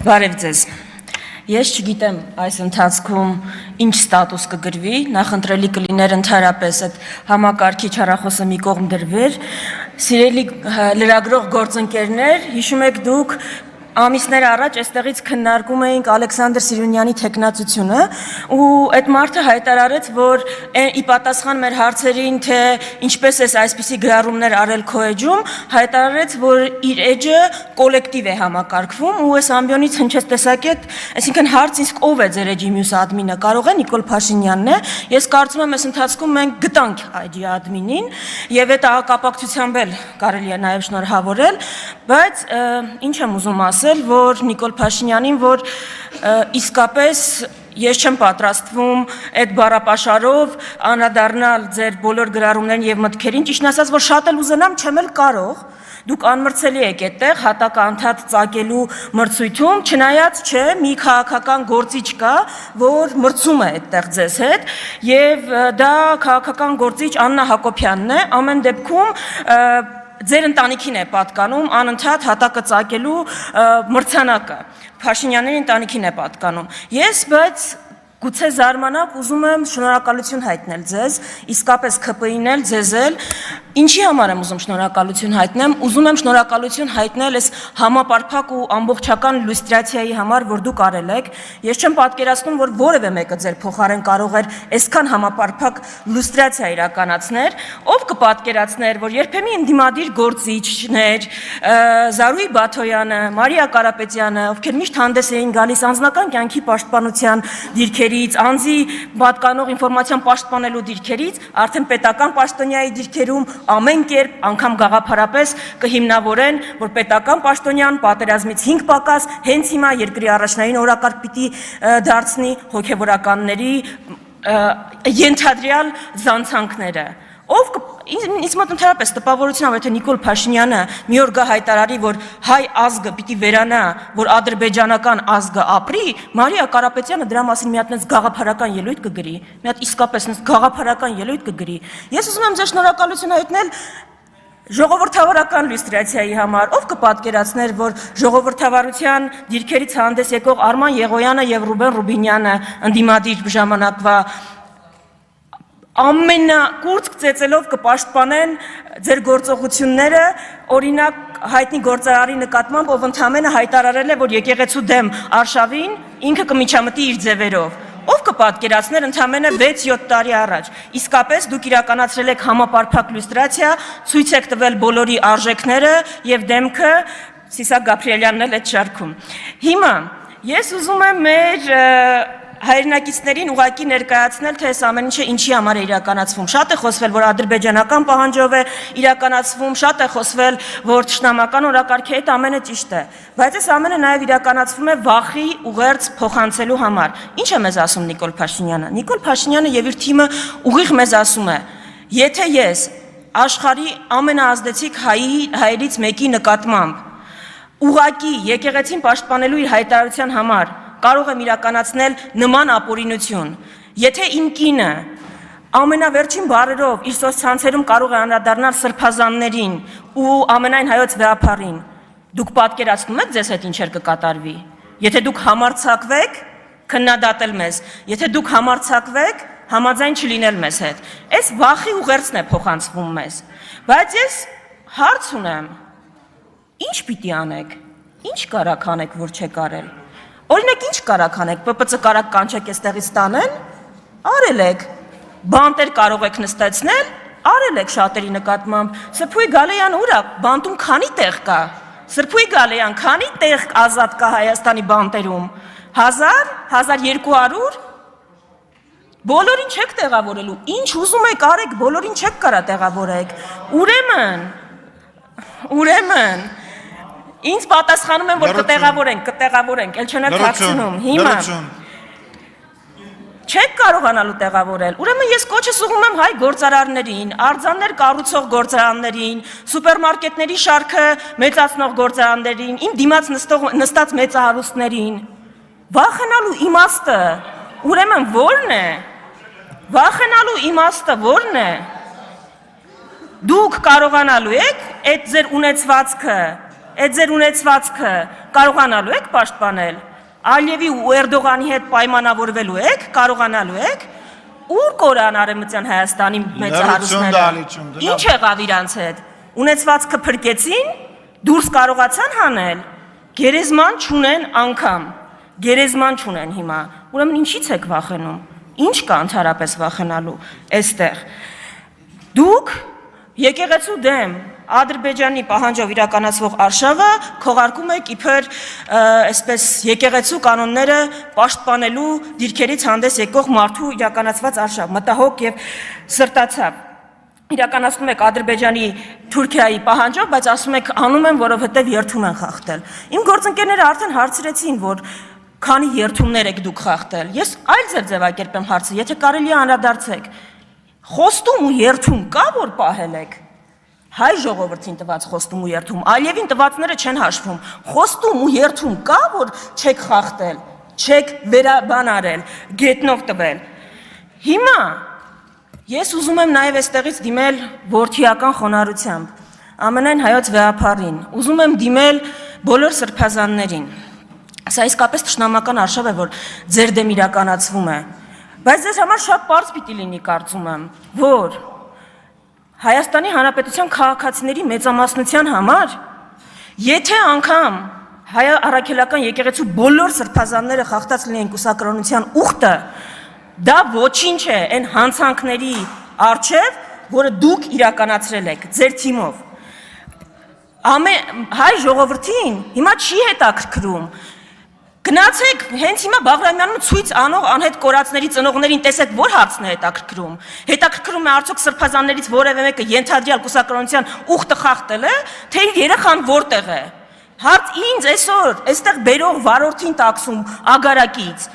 Բարև ձեզ։ Ես չգիտեմ այս ընթացքում ինչ ստատուս կգրվի, նախընտրելի կլիներ ընդհանրապես այդ համակարգիչ հեռախոսը մի կողմ դրվեր։ Սիրելի լրագրող գործընկերներ, հիշում եք դուք ամիսներ առաջ այստեղից քննարկում էինք Ալեքսանդր Սիրունյանի թեկնածությունը ու այդ մարդը հայտարարեց, որ ի պատասխան մեր հարցերին, թե ինչպես է այսպիսի գրառումներ արել քո էջում, հայտարարեց, որ իր էջը կոլեկտիվ է համակարգվում ու այս ամբիոնից հնչեց տեսակետ, այսինքն հարց իսկ ով է ձեր էջի մյուս ադմինը, կարող է Նիկոլ Փաշինյանն է։ Ես կարծում եմ այս ընթացքում մենք գտանք էջի ադմինին եւ այդ կապակցությամբ էլ կարելի է նաեւ շնորհավորել, բայց ինչ եմ ուզում ասել, որ Նիկոլ Փաշինյանին, որ իսկապես ես չեմ պատրաստվում այդ բառապաշարով անդրադառնալ ձեր բոլոր գրառումներին եւ մտքերին, ճիշտն ասած, որ շատ էլ ուզենամ, չեմ էլ կարող։ Դուք անմրցելի եք այդտեղ հատակը անդադ ծակելու մրցույթում, չնայած չէ, մի քաղաքական գործիչ կա, որ մրցում է այդտեղ ձեզ հետ, եւ դա քաղաքական գործիչ Աննա Հակոբյանն է, ամեն դեպքում ձեր ընտանիքին է պատկանում անընդհատ հատակը ծակելու մրցանակը, Փաշինյանների ընտանիքին է պատկանում։ Ես բայց գուցե զարմանաք, ուզում եմ շնորհակալություն հայտնել ձեզ, իսկապես ՔՊԻ-ին էլ, ձեզ էլ, ինչի համար եմ ուզում շնորհակալություն հայտնեմ, ուզում եմ շնորհակալություն հայտնել այս համապարփակ ու ամբողջական լյուստրացիայի համար, որ դուք արել եք։ Ես չեմ պատկերացնում, որ որևէ մեկը ձեր փոխարեն կարող էր այսքան համապարփակ լյուստրացիա իրականացնել, ով կպատկերացներ, որ երբեմն ընդդիմադիր գործիչներ, Զարուհի Բաթոյանը, Մարիա Կարապետյանը, ովքեր միշտ հանդես էին գալիս անձնական կյանքի պաշտպանության դիրքերից, անձի պատկանող ինֆորմացիան պաշտպանելու դիրքերից, արդեն պետական պաշտոնյայի դիրքերում ամեն կերպ, անգամ գաղափարապես կհիմնավորեն, որ պետական պաշտոնյան պատերազմից 5 պակաս հենց հիմա երկրի առաջնային օրակարգ պիտի դարձնի հոգևորականների ենթադրյալ զանցանքները։ Ով ինձ մոտ ընդհանրապես տպավորություն է, թե Նիկոլ Փաշինյանը մի օր գա հայտարարի, որ հայ ազգը պիտի վերանա, որ ադրբեջանական ազգը ապրի, Մարիա Կարապետյանը դրա մասին մի հատ նենց գաղափարական ելույթ կգրի, մի հատ իսկապես նենց գաղափարական ելույթ կգրի։ Ես ուզում եմ ձեր շնորհակալություն հայտնել ժողովրդավարական լյուստրացիայի համար, ով կպատկերացներ, որ ժողովրդավարության դիրքերից հանդես եկող Արման Եղոյանը եւ Ռուբեն Ռուբինյանը ընդդիմադիր ժամանակվա ամենակուրծք ծեծելով կպաշտպանեն ձեր գործողությունները, օրինակ հայտնի գործարարի նկատմամբ, ով ընդամենը հայտարարել է, որ եկեղեցու դեմ արշավին ինքը կմիջամտի իր ձևերով։ Ով կպատկերացներ ընդամենը 6-7 տարի առաջ։ Իսկապես դուք իրականացրել եք համապարփակ լյուստրացիա, ցույց եք տվել բոլորի արժեքները եւ դեմքը, Սիսակ Գաբրիելյանն էլ այդ շարքում։ Հիմա ես ուզում եմ մեր հայրենակիցներին ուղղակի ներկայացնել, թե այս ամեն ինչը ինչի համար է իրականացվում։ Շատ է խոսվել, որ ադրբեջանական պահանջով է իրականացվում, շատ է խոսվել, որ թշնամական օրակարգի հետ ամենը ճիշտ է, բայց այս ամենը նաև իրականացվում է վախի ուղերձ փոխանցելու համար։ Ինչ է մեզ ասում Նիկոլ Փաշինյանը։ Նիկոլ Փաշինյանը եւ իր թիմը ուղիղ մեզ ասում է. եթե ես աշխարհի ամենաազդեցիկ հայերից մեկի նկատմամբ ուղղակի եկեղեցին պաշտպանելու իր հայտարարության համար կարող եմ իրականացնել նման ապօրինություն, եթե իմ կինը ամենավերջին բառերով իր սոցցանցերում կարող է անդրադառնալ սրբազաններին ու ամենայն հայոց վեհապարին, դուք պատկերացնում եք ձեզ հետ ինչեր կկատարվի, եթե դուք համարձակվեք քննադատել մեզ, եթե դուք համարձակվեք համաձայն չլինել մեզ հետ, այս վախի ուղերձն է փոխանցվում մեզ, բայց ես հարց ունեմ, ինչ պիտի անեք, ինչ կարաք անեք, որ չեք արել։ Օրինակ ինչ կարաք անեք, ՊՊՑ կարաք կանչեք այստեղից տանեն, արել եք, բանտեր կարող եք նստեցնել, արել եք շատերի նկատմամբ, Սրբույի Գալեյան ուր է, բանտում քանի տեղ կա, Սրբույի Գալեյան քանի տեղ ազատ կա Հայաստանի բանտերում, 1000, 1200, բոլորին չեք տեղավորելու, ինչ ուզում եք արեք, բոլորին չեք կարա տեղավորեք, ուրեմն, Ինձ պատասխանում են, որ կտեղավորենք, էլ չնեք հացնում, հիմա չեք կարողանալու տեղավորել, ուրեմն ես կոչս ուղում եմ հայ գործարարներին, արձաններ կառուցող գործարաններին, սուպերմարկետների շարքը մեծացնող գործարաններին, իմ դիմաց նստած մեծահարուստներին, վախենալու իմաստը, ուրեմն որն է, վախենալու իմաստը որն է, դուք կարողանալու եք այդ ձեր ունեցվածքը, այդ ձեր ունեցվածքը կարողանալու եք պաշտպանել, Ալիևի ու Էրդողանի հետ պայմանավորվելու եք, կարողանալու եք, ուր կորան Արևմտյան Հայաստանի մեծահարուստները, ինչ եղավ իրանց հետ, ունեցվածքը փրկեցին, դուրս կարողացան հանել, գերեզման չունեն անգամ, գերեզման չունեն հիմա, ուրեմն ինչից եք վախենում, ինչ կա ընդհանրապես վախենալու այստեղ, դուք եկեղեցու դեմ Ադրբեջանի պահանջով իրականացվող արշավը քողարկում եք իբր այսպես եկեղեցու կանոնները պաշտպանելու դիրքերից հանդես եկող մարդու իրականացված արշավ, մտահոգ եւ սրտացավ։ Իրականացնում եք Ադրբեջանի Թուրքիայի պահանջով, բայց ասում եք անում են, որովհետեւ երթում են խախտել։ Իմ գործընկերները արդեն հարցրեցին, որ քանի երթումներ եք դուք խախտել։ Ես այլ ձևակերպեմ հարցը, եթե կարելի է անդրադարձեք։ Խոստում ու երթում կա, որ պահել եք։ Հայ ժողովրդին տված խոստում ու երթում, Ալիևին տվածները չեն հաշվում, խոստում ու երթում կա, որ չեք խախտել, չեք վերաբան արել, գետնով տվել։ Հիմա ես ուզում եմ նաև այստեղից դիմել որդիական խոնարհությամբ, ամենայն հայոց վեհապարին, ուզում եմ դիմել բոլոր սրբազաններին։ Սա իսկապես թշնամական արշավ է, որ ձեր դեմ իրականացվում է, բայց ձեզ համար շատ պարզ պիտի լինի, կարծում եմ, որ Հայաստանի Հանրապետության քաղաքացիների մեծամասնության համար, եթե անգամ հայ առաքելական եկեղեցու բոլոր սրբազանները խախտած լինեն կուսակրոնության ուխտը, դա ոչինչ է այն հանցանքների առջև, որը դուք իրականացրել եք ձեր թիմով։ Հայ ժողովրդին հիմա չի հետաքրքրում։ Գնացեք, հենց հիմա Բաղրամյանում ցույց անող անհետ կորածների ծնողներին տեսեք, որ հարցն է հետաքրքրում։ Հետաքրքրում է արդյոք սրբազաններից որևէ մեկը ենթադրյալ կուսակրոնության ուխտը խախտել է, թե իր երեխան որտեղ է։ Հարց ինձ այսօր այստեղ բերող վարորդին տաքսում ագարակից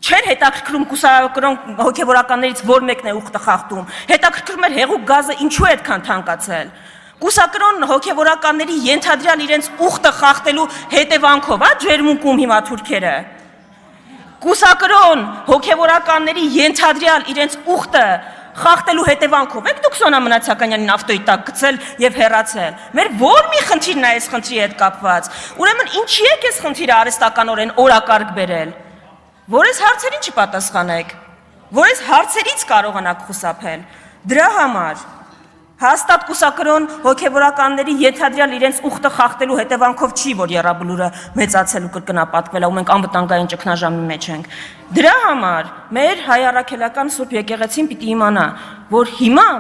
չեր հետաքրքրում կուսակրոն հոգևորականներից որ մեկն է ուխտը խախտում։ Հետաքրքրում էր հեղուկ գազը ինչու է այդքան թանկացել։ Կուսակրոն հոգևորականների ենթադրյալ իրենց ուխտը խախտելու հետևանքով, ջերմուկում հիմա թուրքերը։ Կուսակրոն հոգևորականների ենթադրյալ իրենց ուխտը խախտելու հետևանքով եք դուք Սոնա Մնացականյանին ավտոյի տակ գցել եւ հեռացել։ Մեր ո՞ր մի խնդիրն է այս խնդրի հետ կապված։ Ուրեմն ինչի եք այս խնդիրը արհեստականորեն օրակարգ բերել։ Որ այս հարցերին չպատասխանեք, որ այս հարցերից կարողանաք խուսափել։ Դրա համար հաստատ կուսակրոն հոգևորականների ենթադրյալ իրենց ուխտը խախտելու հետևանքով չի, որ եռաբլուրը մեծացել ու կրկնապատկվել է, ու մենք անվտանգային ճգնաժամի մեջ ենք։ Դրա համար մեր հայ առաքելական Սուրբ եկեղեցին պիտի իմանա, որ հիմա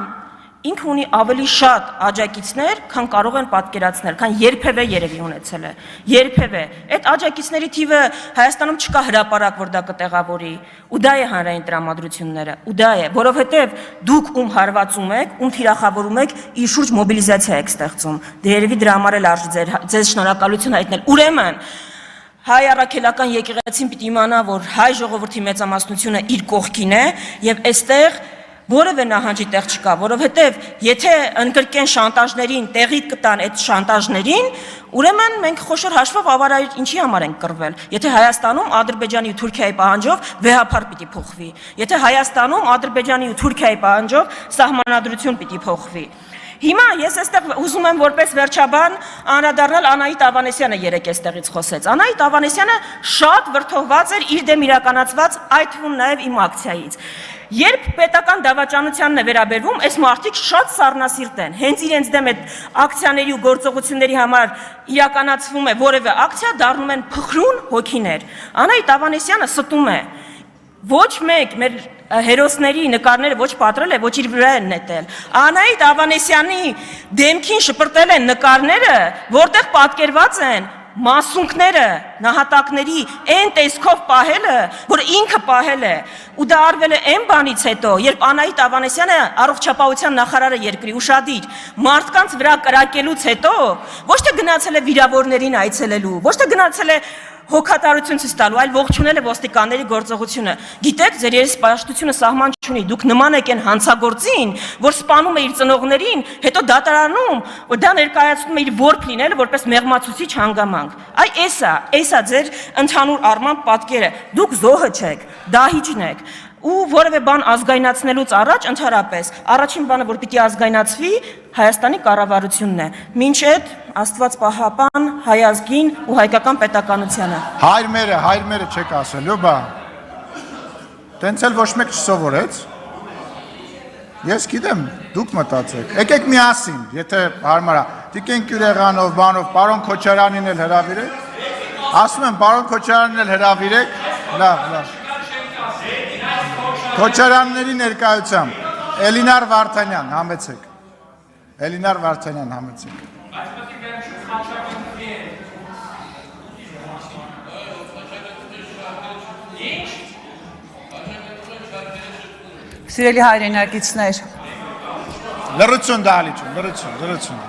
ինքը ունի ավելի շատ աջակիցներ, քան կարող են պատկերացնել, քան երբևէ երևի ունեցել է։ Երբևէ։ Այդ աջակիցների թիվը Հայաստանում չկա հրապարակ, որ դա կտեղավորի, ու դա է հանրային տրամադրությունները, ու դա է, որովհետև դուք ում հարվածում եք, ում թիրախավորում եք, իր շուրջ մոբիլիզացիա եք ստեղծում։ Դե երևի դրա համար էլ արժի ձեզ շնորհակալություն հայտնել։ Ուրեմն հայ առաքելական եկեղեցին պիտի իմանա, որ հայ ժողովրդի մեծամասնությունը իր կողքին է եւ այստեղ որևէ նահանջի տեղ չկա, որովհետև եթե ընկրկեն շանտաժներին, տեղի կտան այդ շանտաժներին, ուրեմն մենք խոշոր հաշվով ավարայր ինչի համար ենք կռվել։ Եթե Հայաստանում Ադրբեջանի ու Թուրքիայի պահանջով վեհապար պիտի փոխվի, եթե Հայաստանում Ադրբեջանի ու Թուրքիայի պահանջով սահմանադրություն պիտի փոխվի։ Հիմա ես այստեղ ուզում եմ որպես վերջաբան անդրադառնալ Անահիտ Ավանեսյանը երեք այստեղից խոսեց։ Անահիտ Ավանեսյանը շատ վրդովված էր իր դեմ իրականացված այդ թվում նաև իմ ակցիայից։ Երբ պետական դավաճանությանն է վերաբերվում, այս մարդիկ շատ սառնասիրտ են։ Հենց իրենց դեմ այդ ակցիաների ու գործողությունների համար իրականացվում է որևէ ակցիա, դառնում են փխրուն հոգիներ։ Անահիտ Ավանեսյանը ստում է։ Ոչ մեկ մեր հերոսների նկարները ոչ պատրել է, ոչ իր վրա են նետել։ Անահիտ Ավանեսյանի դեմքին շպրտել են նկարները, որտեղ պատկերված են մասունքները, նահատակների այն տեսքով պահելը, որ ինքը պահել է, ու դա արվել է այն բանից հետո, երբ Անահիտ Ավանեսյանը առողջապահության նախարարը երկրի ուշադիր մարդկանց վրա կրակելուց հետո ոչ թե գնացել է վիրավորներին այցելելու, ոչ թե գնացել է հոգատարություն ցույց տալու, այլ ողջունել է ոստիկանների գործողությունը։ Գիտեք, ձեր երեսպաշտությունը սահման չունի, դուք նման եք այն հանցագործին, որ սպանում է իր ծնողներին, հետո դատարանում, որ դա ներկայացնում է իր որբ լինելը որպես մեղմացուցիչ հանգամանք։ Այ էսա ձեր ընդհանուր առմամբ պատկերը։ Դուք զոհը չեք, դահիճն եք։ ու որևէ բան ազգայնացնելուց առաջ ընդհանրապես առաջին բանը որ պիտի ազգայնացվի Հայաստանի կառավարությունն է մինչ այդ Աստված պահապան հայ ազգին ու հայկական պետականությանը հայրմերը չեք ասելու բա տենց էլ ոչ մեկ չսովորեց ես գիտեմ դուք մտածեք եկեք միասին եթե հարմար է Տիկին Կյուրեղանով բանով պարոն Քոչարյանին էլ հրավիրեք ասում եմ պարոն Քոչարյանին էլ հրավիրեք լավ Քոչարյանների ներկայությամբ Էլինար Վարդանյան համեցեք Սիրելի հայրենակիցներ լրություն դալիճ լրություն